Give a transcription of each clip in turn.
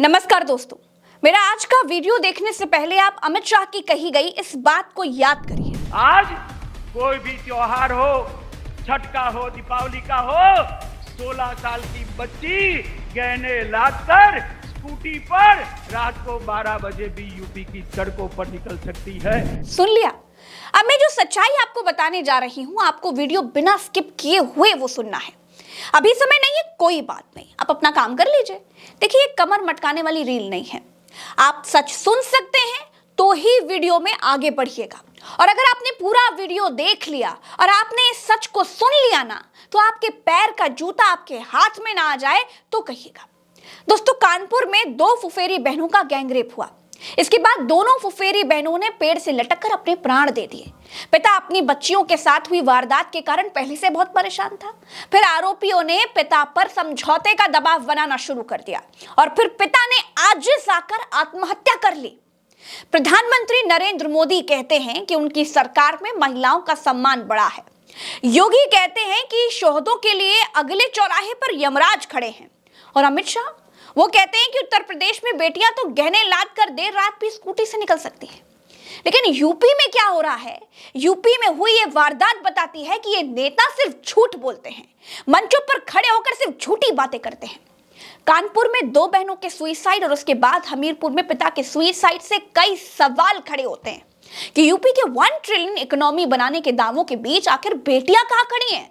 नमस्कार दोस्तों, मेरा आज का वीडियो देखने से पहले आप अमित शाह की कही गई इस बात को याद करिए। आज कोई भी त्योहार हो, छठ का हो, दीपावली का हो, 16 साल की बच्ची गहने लादकर स्कूटी पर रात को 12 बजे भी यूपी की सड़कों पर निकल सकती है। सुन लिया। अब मैं जो सच्चाई आपको बताने जा रही हूँ, आपको वीडियो बिना स्किप किए हुए वो सुनना है। अभी समय नहीं है, कोई बात नहीं, आप अपना काम कर लीजिए। देखिए, कमर मटकाने वाली रील नहीं है। आप सच सुन सकते हैं तो ही वीडियो में आगे बढ़िएगा, और अगर आपने पूरा वीडियो देख लिया और आपने इस सच को सुन लिया ना, तो आपके पैर का जूता आपके हाथ में ना आ जाए तो कहिएगा। दोस्तों, कानपुर में 2 फुफेरी बहनों का गैंगरेप हुआ। इसके बाद दोनों फुफेरी बहनों ने पेड़ से लटककर अपने प्राण दे दिए। पिता अपनी बच्चियों के साथ हुई वारदात के कारण पहले से बहुत परेशान था। फिर आरोपियों ने पिता पर समझौते का दबाव बनाना शुरू कर दिया और फिर पिता ने आजिज़ आकर आत्महत्या कर ली। प्रधानमंत्री नरेंद्र मोदी कहते हैं कि उनकी सरकार में महिलाओं का सम्मान बढ़ा है। योगी कहते हैं कि शोहदों के लिए अगले चौराहे पर यमराज खड़े हैं। और अमित शाह, वो कहते हैं कि उत्तर प्रदेश में बेटियां तो गहने लाद कर देर रात भी स्कूटी से निकल सकती हैं। लेकिन यूपी में क्या हो रहा है? यूपी में हुई ये वारदात बताती है कि ये नेता सिर्फ झूठ बोलते हैं, मंचों पर खड़े होकर सिर्फ झूठी बातें करते हैं। कानपुर में 2 बहनों के सुइसाइड और उसके बाद हमीरपुर में पिता के सुइसाइड से कई सवाल खड़े होते हैं कि यूपी के 1 ट्रिलियन इकोनॉमी बनाने के दावों के बीच आखिर बेटियां कहां खड़ी हैं?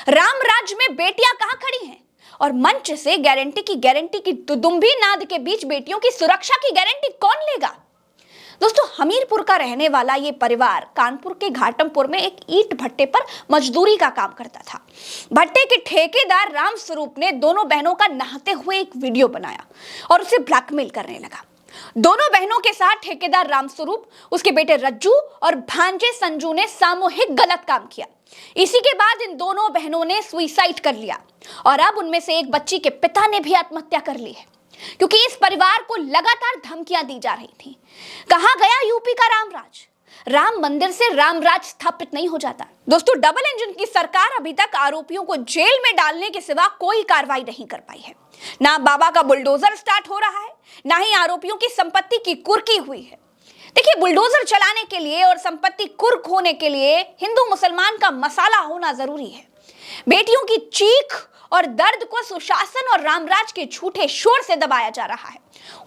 राम राज्य में बेटियां कहां खड़ी हैं? और मंच से गारंटी की दुदुम्भी नाद के बीच बेटियों की सुरक्षा की गारंटी कौन लेगा? दोस्तों, हमीरपुर का रहने वाला ये परिवार कानपुर के घाटमपुर में एक ईंट भट्टे पर मजदूरी का काम करता था। भट्टे के ठेकेदार राम स्वरूप ने दोनों बहनों का नहाते हुए एक वीडियो बनाया और उसे ब्लैकमेल करने लगा। दोनों बहनों के साथ ठेकेदार राम स्वरूप, उसके बेटे रज्जू और भांजे संजू ने सामूहिक गलत काम किया। इसी के बाद इन दोनों बहनों ने सुइसाइड कर लिया और अब उनमें से एक बच्ची के पिता ने भी आत्महत्या कर ली है, क्योंकि इस परिवार को लगातार धमकियां दी जा रही थी। कहां गया यूपी का रामराज? राम मंदिर से रामराज स्थापित नहीं हो जाता। दोस्तों, डबल इंजन की सरकार अभी तक आरोपियों को जेल में डालने के सिवा कोई कार्रवाई नहीं कर पाई है। ना बाबा का बुलडोजर स्टार्ट हो रहा है, ना ही आरोपियों की संपत्ति की कुर्की हुई है। देखिए, बुलडोजर चलाने के लिए और संपत्ति कुर्क होने के लिए हिंदू मुसलमान का मसाला होना जरूरी है। बेटियों की चीख और दर्द को सुशासन और रामराज के झूठे शोर से दबाया जा रहा है।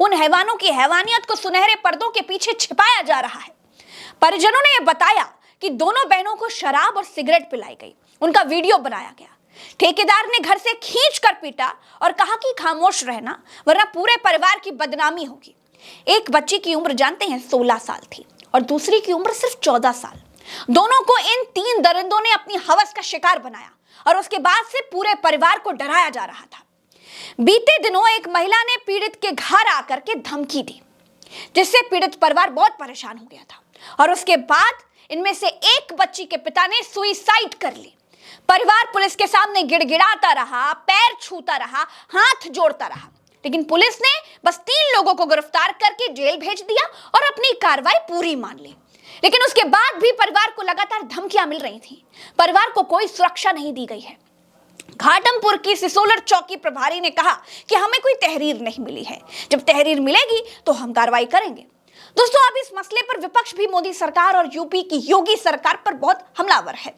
उन हैवानों की हैवानियत को सुनहरे पर्दों के पीछे छिपाया जा रहा है। परिजनों ने यह बताया कि दोनों बहनों को शराब और सिगरेट पिलाई गई, उनका वीडियो बनाया गया। ठेकेदार ने घर से खींचकर पीटा और कहा कि खामोश रहना, वरना पूरे परिवार की बदनामी होगी। एक बच्ची की उम्र जानते हैं 16 साल थी और दूसरी की उम्र सिर्फ 14 साल। दोनों को इन 3 दरिंदों ने अपनी हवस का शिकार बनाया और उसके बाद से पूरे परिवार को डराया जा रहा था। बीते दिनों एक महिला ने पीड़ित के घर आकर के धमकी दी, जिससे पीड़ित परिवार बहुत परेशान हो गया था और उसके बाद इनमें से एक बच्ची के पिता ने सुइसाइड कर ली। परिवार पुलिस के सामने गिड़गिड़ाता रहा, पैर छूता रहा, हाथ जोड़ता रहा, लेकिन पुलिस ने बस 3 लोगों को गिरफ्तार करके जेल भेज दिया और अपनी कार्रवाई पूरी मान ली। लेकिन उसके बाद भी परिवार को लगातार धमकियां मिल रही थी। परिवार को कोई सुरक्षा नहीं दी गई है। घाटमपुर की सिसोलर चौकी प्रभारी ने कहा कि हमें कोई तहरीर नहीं मिली है, जब तहरीर मिलेगी तो हम कार्रवाई करेंगे। दोस्तों, अब इस मसले पर विपक्ष भी मोदी सरकार और यूपी की योगी सरकार पर बहुत हमलावर है।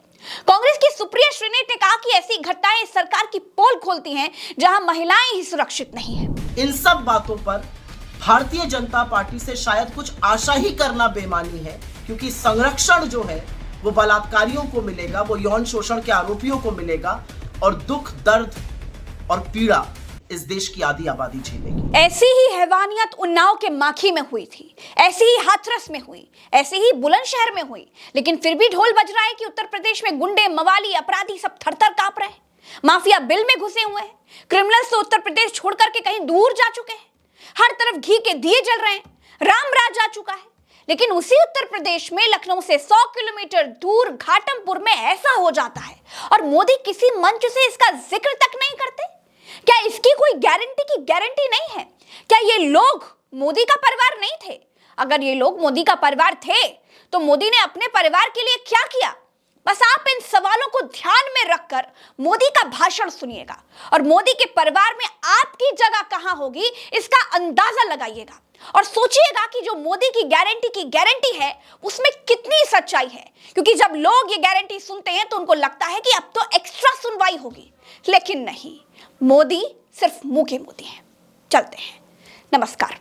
कांग्रेस की सुप्रिया श्रीनेत ने कहा कि ऐसी घटनाएं इस सरकार की पोल खोलती हैं जहां महिलाएं ही सुरक्षित नहीं हैं। इन सब बातों पर भारतीय जनता पार्टी से शायद कुछ आशा ही करना बेमानी है, क्योंकि संरक्षण जो है वो बलात्कारियों को मिलेगा, वो यौन शोषण के आरोपियों को मिलेगा और दुख, दर्द और पीड़ा इस देश की आधी आबादी झेलेगी। ऐसी ही हैवानियत उन्नाव के माखी में हुई थी, ऐसी ही हाथरस में हुई, ऐसी ही बुलंदशहर में हुई, लेकिन फिर भी ढोल बज रहा है कि उत्तर प्रदेश में गुंडे, मवाली, अपराधी सब थर-थर कांप रहे हैं। माफिया बिल में घुसे हुए हैं। क्रिमिनल्स तो उत्तर प्रदेश छोड़कर के कहीं दूर जा चुके हैं। हर तरफ घी के दिए जल रहे हैं। रामराज आ चुका है। लेकिन उसी उत्तर प्रदेश में लखनऊ से 100 किलोमीटर दूर घाटमपुर में ऐसा हो जाता है और मोदी किसी मंच से इसका जिक्र तक नहीं करते। क्या इसकी कोई गारंटी नहीं है? क्या ये लोग मोदी का परिवार नहीं थे? अगर ये लोग मोदी का परिवार थे तो मोदी ने अपने परिवार के लिए क्या किया? बस आप इन सवालों को ध्यान में रखकर मोदी का भाषण सुनिएगा और मोदी के परिवार में आपकी जगह कहां होगी इसका अंदाजा लगाइएगा और सोचिएगा कि जो मोदी की गारंटी है उसमें कितनी सच्चाई है। क्योंकि जब लोग ये गारंटी सुनते हैं तो उनको लगता है कि अब तो एक्स्ट्रा सुनवाई होगी, लेकिन नहीं, मोदी सिर्फ मुंह के मोदी हैं। चलते हैं, नमस्कार।